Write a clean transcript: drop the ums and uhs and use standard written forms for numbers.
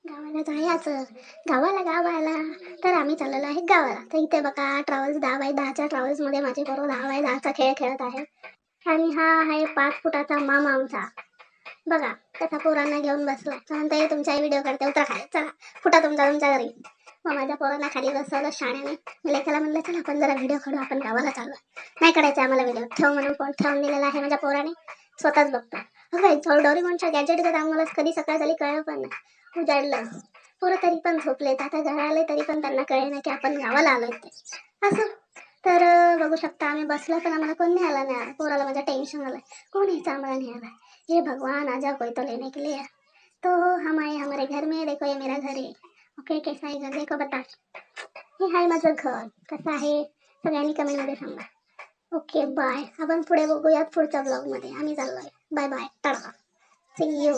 गावाला जायचं. गावाला तर आम्ही चाललेलो आहे गावाला. तर इथे बघा ट्रॅव्हल्स 10x10च्या ट्रॅव्हल्समध्ये माझे बरोबर 10x10चा खेळ खेळत आहे. आणि हा आहे 5 फुटाचा मामा आमचा. बघा त्याचा पोरांना घेऊन बसलाय. तर म्हणता तुमचा व्हिडिओ करते, उतरा खाली, चला फुटा तुमच्या घरी. मग माझ्या पोरांना खाली बसवलं शाळेने. मी लेखाला म्हणलं चला आपण जरा व्हिडिओ काढू, आपण गावाला चाललो. नाही काढायचा आम्हाला व्हिडिओ, ठेव म्हणून फोन ठेवून दिलेला आहे माझ्या पोराने. स्वतःच बघतो. डोरेमॉनच्या गॅजेट तर आम्हाला कधी सकाळ झाली कळलं पण नाही. उजाडलं. पोरं तरी पण झोपलेत. आता घरी आले तरी पण त्यांना कळे ना की आपण गावाला आलोय ते असं. तर बघू शकता आम्ही बसलो पण आम्हाला कोण न्यायला नाही आला. पोराला माझं टेन्शन आलंय, कोण यायचं आम्हाला न्यायला. हे भगवान आजा कोई तो लेने के लिए. तो हम आए हमारे घर में, देखो ये मेरा घर है. ओके कैसा आहे घर देखो बता. हे आहे माझं घर, कसं आहे सगळ्यांनी कमेंटमध्ये सांगा. Okay bye. आपण पुढे बघूयात पुढच्या ब्लॉगमध्ये. आम्ही चाललोय. Bye bye, tata, see you.